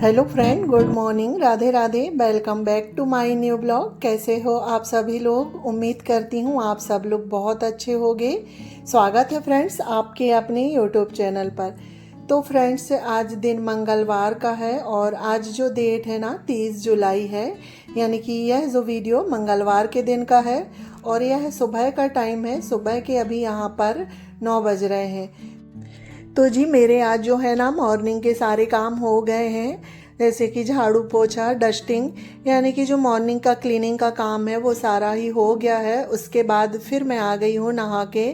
Hello friend, good morning, Radhe Radhe. Welcome back to my new blog. कैसे हो आप सभी लोग? उम्मीद करती हूँ आप सब लोग बहुत अच्छे होंगे। स्वागत है फ्रेंड्स आपके अपने यूट्यूब चैनल पर। तो फ्रेंड्स, आज दिन मंगलवार का है और आज जो डेट है ना 30 जुलाई है, यानी कि यह जो वीडियो मंगलवार के दिन का है और यह सुबह का टाइम है। सुबह के अभी यहाँ पर 9 बज रहे हैं। तो जी मेरे आज जो है ना मॉर्निंग के सारे काम हो गए हैं, जैसे कि झाड़ू पोछा, डस्टिंग, यानी कि जो मॉर्निंग का क्लीनिंग का काम है वो सारा ही हो गया है। उसके बाद फिर मैं आ गई हूँ नहा के।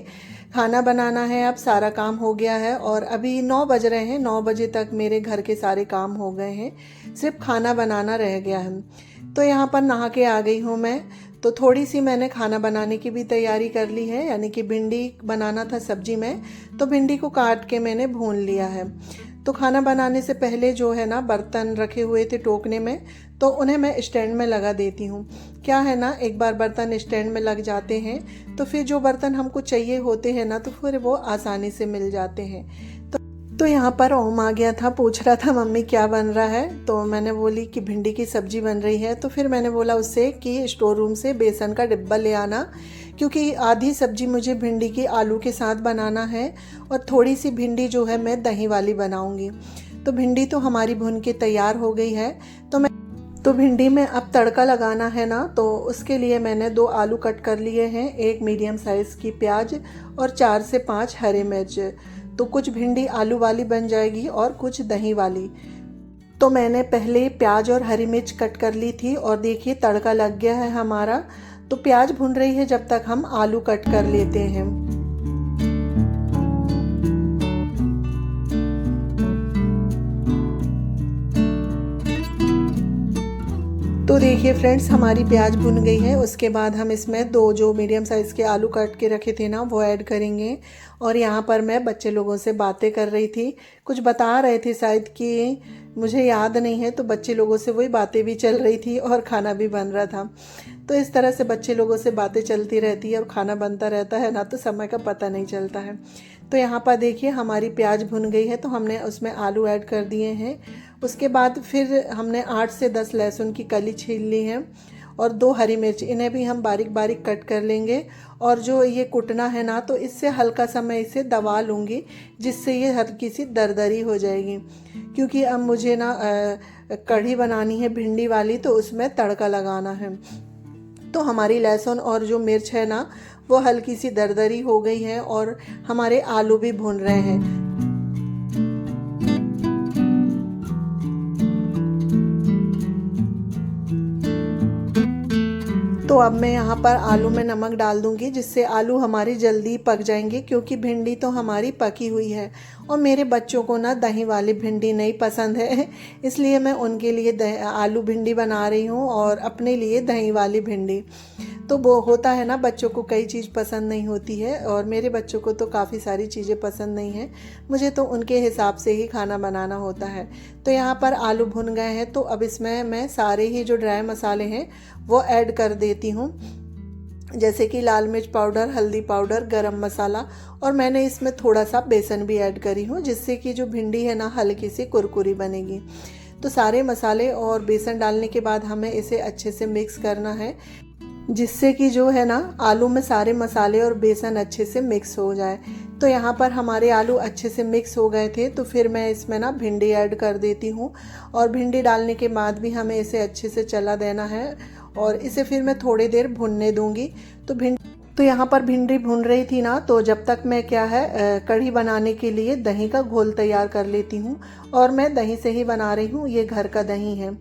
खाना बनाना है, अब सारा काम हो गया है और अभी 9 बज रहे हैं। 9 बजे तक मेरे घर के सारे काम हो गए हैं, सिर्फ खाना बनाना रह गया है। तो यहाँ पर नहा के आ गई हूँ मैं। तो थोड़ी सी मैंने खाना बनाने की भी तैयारी कर ली है, यानी कि भिंडी बनाना था सब्जी में, तो भिंडी को काट के मैंने भून लिया है। तो खाना बनाने से पहले जो है ना बर्तन रखे हुए थे टोकने में, तो उन्हें मैं स्टैंड में लगा देती हूँ। क्या है ना, एक बार बर्तन स्टैंड में लग जाते हैं तो फिर जो बर्तन हमको चाहिए होते हैं ना तो फिर वो आसानी से मिल जाते हैं। तो यहाँ पर ओम आ गया था, पूछ रहा था मम्मी क्या बन रहा है। तो मैंने बोली कि भिंडी की सब्जी बन रही है। तो फिर मैंने बोला उससे कि स्टोर रूम से बेसन का डिब्बा ले आना, क्योंकि आधी सब्जी मुझे भिंडी की आलू के साथ बनाना है और थोड़ी सी भिंडी जो है मैं दही वाली बनाऊंगी। तो भिंडी तो हमारी भुन के तैयार हो गई है। तो भिंडी में अब तड़का लगाना है ना, तो उसके लिए मैंने 2 आलू कट कर लिए हैं, 1 मीडियम साइज़ की प्याज और 4 से 5 हरे मिर्च। तो कुछ भिंडी आलू वाली बन जाएगी और कुछ दही वाली। तो मैंने पहले प्याज और हरी मिर्च कट कर ली थी और देखिए तड़का लग गया है हमारा। तो प्याज भुन रही है जब तक हम आलू कट कर लेते हैं। तो देखिए फ्रेंड्स, हमारी प्याज भुन गई है। उसके बाद हम इसमें 2 जो मीडियम साइज़ के आलू काट के रखे थे ना वो ऐड करेंगे। और यहाँ पर मैं बच्चे लोगों से बातें कर रही थी, कुछ बता रहे थे शायद, कि मुझे याद नहीं है। तो बच्चे लोगों से वही बातें भी चल रही थी और खाना भी बन रहा था। तो इस तरह से बच्चे लोगों से बातें चलती रहती है और खाना बनता रहता है ना, तो समय का पता नहीं चलता है। तो यहाँ पर देखिए हमारी प्याज भुन गई है, तो हमने उसमें आलू ऐड कर दिए हैं। उसके बाद फिर हमने 8 से 10 लहसुन की कली छील ली है और 2 हरी मिर्च, इन्हें भी हम बारीक बारीक कट कर लेंगे। और जो ये कुटना है ना, तो इससे हल्का सा मैं इसे दबा लूँगी, जिससे ये हल्की सी दरदरी हो जाएगी। क्योंकि अब मुझे ना कढ़ी बनानी है भिंडी वाली, तो उसमें तड़का लगाना है। तो हमारी लहसुन और जो मिर्च है ना वो हल्की सी दरदरी हो गई है और हमारे आलू भी भून रहे हैं। तो अब मैं यहाँ पर आलू में नमक डाल दूंगी, जिससे आलू हमारी जल्दी पक जाएंगे, क्योंकि भिंडी तो हमारी पकी हुई है। और मेरे बच्चों को ना दही वाली भिंडी नहीं पसंद है, इसलिए मैं उनके लिए आलू भिंडी बना रही हूँ और अपने लिए दही वाली भिंडी। तो वो होता है ना, बच्चों को कई चीज़ पसंद नहीं होती है और मेरे बच्चों को तो काफ़ी सारी चीज़ें पसंद नहीं है। मुझे तो उनके हिसाब से ही खाना बनाना होता है। तो यहाँ पर आलू भुन गए हैं, तो अब इसमें मैं सारे ही जो ड्राई मसाले हैं वो ऐड कर देती हूँ, जैसे कि लाल मिर्च पाउडर, हल्दी पाउडर, गरम मसाला, और मैंने इसमें थोड़ा सा बेसन भी ऐड करी हूँ, जिससे कि जो भिंडी है ना हल्की सी कुरकुरी बनेगी। तो सारे मसाले और बेसन डालने के बाद हमें इसे अच्छे से मिक्स करना है, जिससे कि जो है ना आलू में सारे मसाले और बेसन अच्छे से मिक्स हो जाए। तो यहाँ पर हमारे आलू अच्छे से मिक्स हो गए थे, तो फिर मैं इसमें ना भिंडी ऐड कर देती हूँ। और भिंडी डालने के बाद भी हमें इसे अच्छे से चला देना है और इसे फिर मैं थोड़ी देर भुनने दूँगी। तो यहाँ पर भिंडी भुन रही थी ना, तो जब तक मैं क्या है कढ़ी बनाने के लिए दही का घोल तैयार कर लेती हूँ। और मैं दही से ही बना रही हूँ, ये घर का दही है।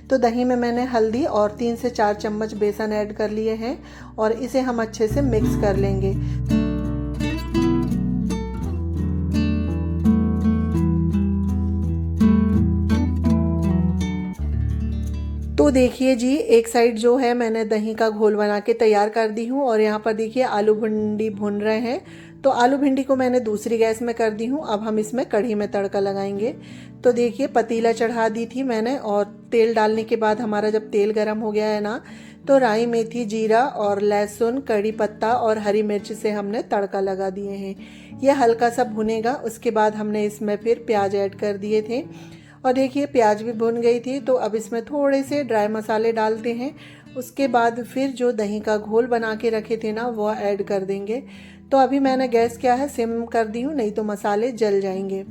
तो दही में मैंने हल्दी और 3 से 4 चम्मच बेसन ऐड कर लिए हैं और इसे हम अच्छे से मिक्स कर लेंगे। तो देखिए जी, एक साइड जो है मैंने दही का घोल बना के तैयार कर दी हूँ और यहाँ पर देखिए आलू भिंडी भुन रहे हैं। तो आलू भिंडी को मैंने दूसरी गैस में कर दी हूँ। अब हम इसमें कढ़ी में तड़का लगाएंगे। तो देखिए पतीला चढ़ा दी थी मैंने और तेल डालने के बाद हमारा जब तेल गर्म हो गया है ना, तो राई, मेथी, जीरा और लहसुन, कड़ी पत्ता और हरी मिर्च से हमने तड़का लगा दिए हैं। यह हल्का सा भुनेगा। उसके बाद हमने इसमें फिर प्याज ऐड कर दिए थे और देखिए प्याज भी भुन गई थी। तो अब इसमें थोड़े से ड्राई मसाले डालते हैं। उसके बाद फिर जो दही का घोल बना के रखे थे ना वो ऐड कर देंगे। तो अभी मैंने गैस क्या है सिम कर दी हूँ, नहीं तो मसाले जल जाएंगे।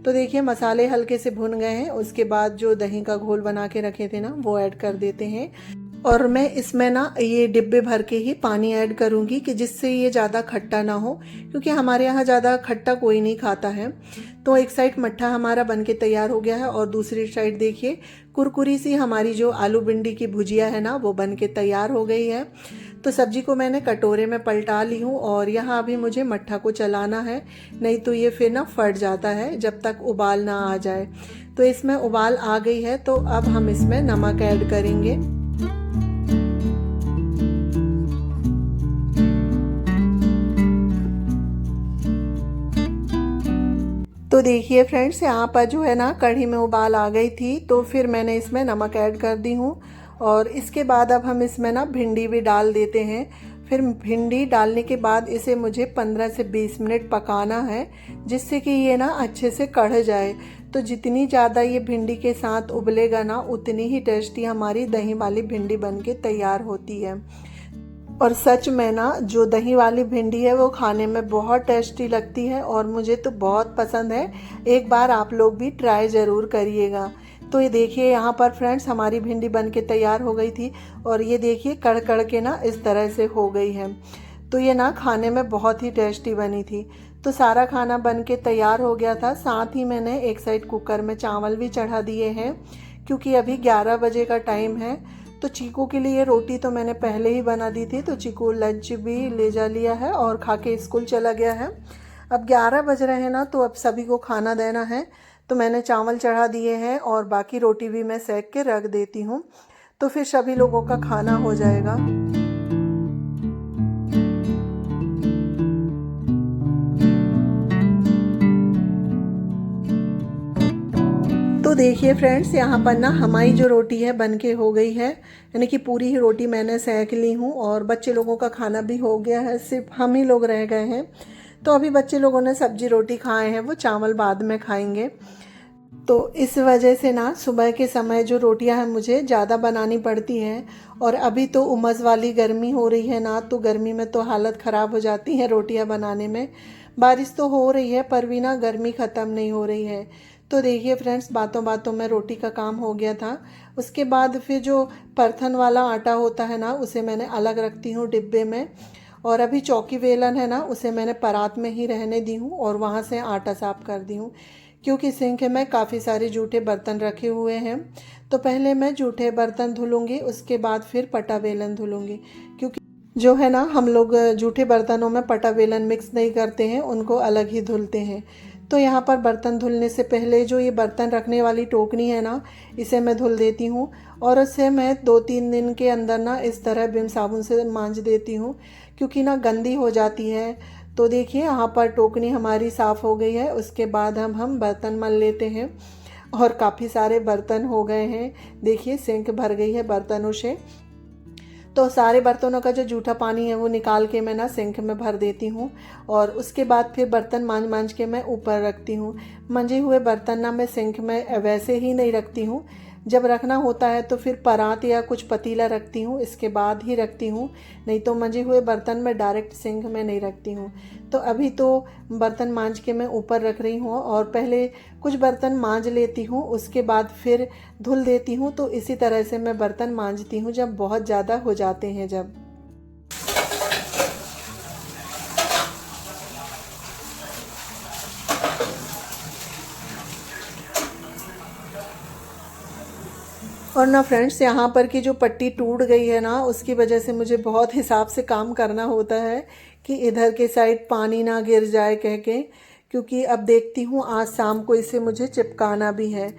तो देखिए मसाले हल्के से भुन गए हैं। उसके बाद जो दही का घोल बना के रखे थे ना वो ऐड कर देते हैं। और मैं इसमें ना ये डिब्बे भर के ही पानी ऐड करूँगी कि जिससे ये ज़्यादा खट्टा ना हो, क्योंकि हमारे यहाँ ज़्यादा खट्टा कोई नहीं खाता है। तो एक साइड मट्ठा हमारा बन के तैयार हो गया है और दूसरी साइड देखिए कुरकुरी सी हमारी जो आलू भिंडी की भुजिया है ना वो बन के तैयार हो गई है। तो सब्जी को मैंने कटोरे में पलटा ली हूँ और यहाँ अभी मुझे मट्ठा को चलाना है, नहीं तो ये फिर ना फट जाता है जब तक उबाल ना आ जाए। तो इसमें उबाल आ गई है, तो अब हम इसमें नमक ऐड करेंगे। तो देखिए फ्रेंड्स यहाँ पर जो है ना कढ़ी में उबाल आ गई थी, तो फिर मैंने इसमें नमक ऐड कर दी हूँ। और इसके बाद अब हम इसमें ना भिंडी भी डाल देते हैं। फिर भिंडी डालने के बाद इसे मुझे 15 से 20 मिनट पकाना है, जिससे कि ये ना अच्छे से कढ़ जाए। तो जितनी ज़्यादा ये भिंडी के साथ उबलेगा ना उतनी ही टेस्टी हमारी दही वाली भिंडी बन के तैयार होती है। और सच में ना जो दही वाली भिंडी है वो खाने में बहुत टेस्टी लगती है और मुझे तो बहुत पसंद है। एक बार आप लोग भी ट्राई ज़रूर करिएगा। तो ये देखिए यहाँ पर फ्रेंड्स हमारी भिंडी बन के तैयार हो गई थी और ये देखिए कड़ कड़ के ना इस तरह से हो गई है। तो ये ना खाने में बहुत ही टेस्टी बनी थी। तो सारा खाना बन के तैयार हो गया था। साथ ही मैंने एक साइड कुकर में चावल भी चढ़ा दिए हैं, क्योंकि अभी 11 बजे का टाइम है। तो चीकू के लिए रोटी तो मैंने पहले ही बना दी थी, तो चीकू लंच भी ले जा लिया है और खा के स्कूल चला गया है। अब 11 बज रहे हैं ना, तो अब सभी को खाना देना है। तो मैंने चावल चढ़ा दिए हैं और बाकी रोटी भी मैं सेक के रख देती हूँ, तो फिर सभी लोगों का खाना हो जाएगा। तो देखिए फ्रेंड्स यहाँ पर ना हमारी जो रोटी है बन के हो गई है, यानी कि पूरी ही रोटी मैंने सेक ली हूँ और बच्चे लोगों का खाना भी हो गया है, सिर्फ हम ही लोग रह गए हैं। तो अभी बच्चे लोगों ने सब्जी रोटी खाए हैं, वो चावल बाद में खाएंगे। तो इस वजह से ना सुबह के समय जो रोटियां हैं मुझे ज़्यादा बनानी पड़ती हैं। और अभी तो उमस वाली गर्मी हो रही है ना, तो गर्मी में तो हालत ख़राब हो जाती है रोटियां बनाने में। बारिश तो हो रही है पर भी ना गर्मी ख़त्म नहीं हो रही है। तो देखिए फ्रेंड्स बातों बातों में रोटी का काम हो गया था। उसके बाद फिर जो परथन वाला आटा होता है ना उसे मैंने अलग रखती हूँ डिब्बे में। और अभी चौकी वेलन है ना उसे मैंने परात में ही रहने दी हूँ और वहाँ से आटा साफ कर दी हूँ, क्योंकि सिंक में काफ़ी सारे जूठे बर्तन रखे हुए हैं। तो पहले मैं जूठे बर्तन धुलूँगी, उसके बाद फिर पटा वेलन धुलूँगी, क्योंकि जो है ना हम लोग जूठे बर्तनों में पटा वेलन मिक्स नहीं करते हैं, उनको अलग ही धुलते हैं। तो यहाँ पर बर्तन धुलने से पहले जो ये बर्तन रखने वाली टोकनी है ना इसे मैं धुल देती हूँ और उससे मैं 2-3 दिन के अंदर ना इस तरह विम साबुन से मांज देती हूँ, क्योंकि ना गंदी हो जाती है। तो देखिए यहाँ पर टोकनी हमारी साफ़ हो गई है। उसके बाद हम बर्तन मल लेते हैं और काफ़ी सारे बर्तन हो गए हैं। देखिए सिंक भर गई है बर्तनों से। तो सारे बर्तनों का जो जूठा पानी है वो निकाल के मैं ना सिंक में भर देती हूँ और उसके बाद फिर बर्तन मांज के मैं ऊपर रखती हूँ। मंजे हुए बर्तन ना मैं सिंक में वैसे ही नहीं रखती हूँ, जब रखना होता है तो फिर परात या कुछ पतीला रखती हूँ, इसके बाद ही रखती हूँ। नहीं तो मंजे हुए बर्तन में डायरेक्ट सिंक में नहीं रखती हूँ। तो अभी तो बर्तन मांज के मैं ऊपर रख रही हूँ और पहले कुछ बर्तन मांज लेती हूँ, उसके बाद फिर धुल देती हूँ। तो इसी तरह से मैं बर्तन मांजती हूँ जब बहुत ज़्यादा हो जाते हैं जब। और ना फ्रेंड्स यहाँ पर की जो पट्टी टूट गई है ना उसकी वजह से मुझे बहुत हिसाब से काम करना होता है कि इधर के साइड पानी ना गिर जाए कह के, क्योंकि अब देखती हूँ आज शाम को इसे मुझे चिपकाना भी है।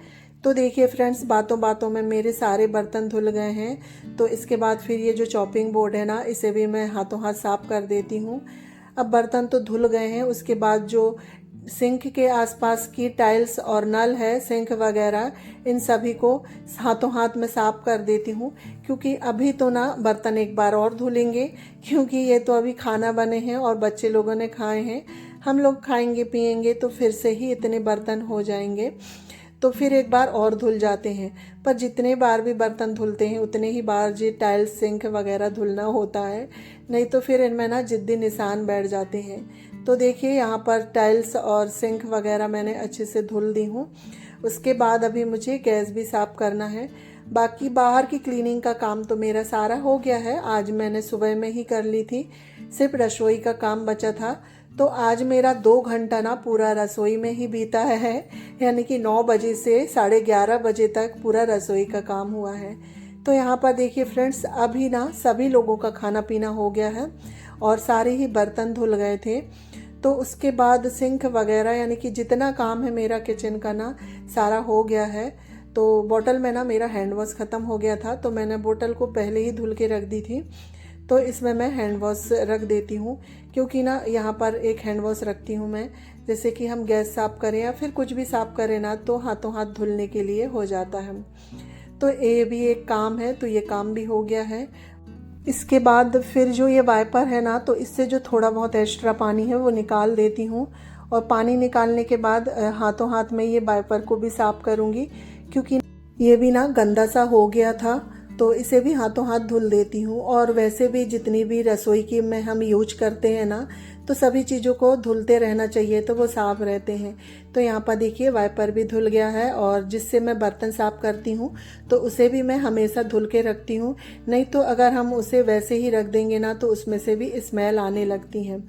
तो देखिए फ्रेंड्स बातों बातों में मेरे सारे बर्तन धुल गए हैं। तो इसके बाद फिर ये जो चॉपिंग बोर्ड है ना इसे भी मैं हाथों हाथ साफ कर देती हूँ। अब बर्तन तो धुल गए हैं, उसके बाद जो सिंक के आसपास की टाइल्स और नल है सिंक वगैरह इन सभी को हाथों हाथ में साफ कर देती हूँ, क्योंकि अभी तो ना बर्तन एक बार और धुलेंगे, क्योंकि ये तो अभी खाना बने हैं और बच्चे लोगों ने खाए हैं। हम लोग खाएंगे पिएंगे तो फिर से ही इतने बर्तन हो जाएंगे। तो फिर एक बार और धुल जाते हैं। पर जितने बार भी बर्तन धुलते हैं उतने ही बार जी टाइल्स सिंक वगैरह धुलना होता है, नहीं तो फिर इनमें ना जिद्दी निशान बैठ जाते हैं। तो देखिए यहाँ पर टाइल्स और सिंक वगैरह मैंने अच्छे से धुल दी हूँ। उसके बाद अभी मुझे गैस भी साफ़ करना है। बाकी बाहर की क्लीनिंग का काम तो मेरा सारा हो गया है, आज मैंने सुबह में ही कर ली थी। सिर्फ रसोई का काम बचा था, तो आज मेरा 2 घंटा ना पूरा रसोई में ही बीता है, यानी कि 9 बजे से 11:30 बजे तक पूरा रसोई का काम हुआ है। तो यहाँ पर देखिए फ्रेंड्स, अभी ना सभी लोगों का खाना पीना हो गया है और सारे ही बर्तन धुल गए थे। तो उसके बाद सिंक वगैरह यानी कि जितना काम है मेरा किचन का ना सारा हो गया है। तो बोतल में ना मेरा हैंड वॉश ख़त्म हो गया था, तो मैंने बोतल को पहले ही धुल के रख दी थी। तो इसमें मैं हैंड वॉश रख देती हूँ, क्योंकि ना यहाँ पर एक हैंड वॉश रखती हूँ मैं, जैसे कि हम गैस साफ़ करें या फिर कुछ भी साफ़ करें ना तो हाथों हाथ धुलने के लिए हो जाता है। तो ये भी एक काम है, तो ये काम भी हो गया है। इसके बाद फिर जो ये वाइपर है ना, तो इससे जो थोड़ा बहुत एक्स्ट्रा पानी है वो निकाल देती हूँ, और पानी निकालने के बाद हाथों हाथ में ये वाइपर को भी साफ़ करूँगी, क्योंकि ये भी ना गंदा सा हो गया था, तो इसे भी हाथों हाथ धुल देती हूँ। और वैसे भी जितनी भी रसोई की में हम यूज करते हैं ना, तो सभी चीज़ों को धुलते रहना चाहिए, तो वो साफ़ रहते हैं। तो यहाँ पर देखिए वाइपर भी धुल गया है, और जिससे मैं बर्तन साफ़ करती हूँ तो उसे भी मैं हमेशा धुल के रखती हूँ, नहीं तो अगर हम उसे वैसे ही रख देंगे ना तो उसमें से भी स्मेल आने लगती है।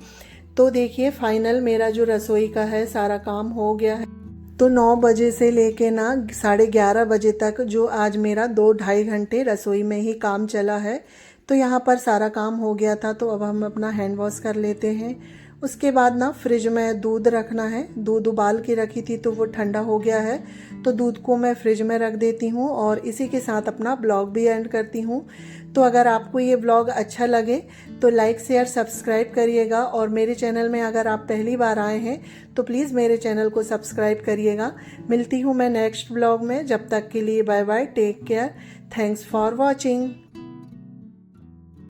तो देखिए फाइनल मेरा जो रसोई का है सारा काम हो गया है। तो 9 बजे से लेके ना 11:30 बजे तक जो आज मेरा 2-2.5 घंटे रसोई में ही काम चला है। तो यहाँ पर सारा काम हो गया था, तो अब हम अपना हैंड वॉश कर लेते हैं। उसके बाद ना फ्रिज में दूध रखना है, दूध उबाल के रखी थी तो वो ठंडा हो गया है, तो दूध को मैं फ्रिज में रख देती हूँ और इसी के साथ अपना ब्लॉग भी एंड करती हूँ। तो अगर आपको ये ब्लॉग अच्छा लगे तो लाइक शेयर सब्सक्राइब करिएगा, और मेरे चैनल में अगर आप पहली बार आए हैं तो प्लीज़ मेरे चैनल को सब्सक्राइब करिएगा। मिलती हूँ मैं नेक्स्ट ब्लॉग में, जब तक के लिए bye bye, take care, thanks for watching.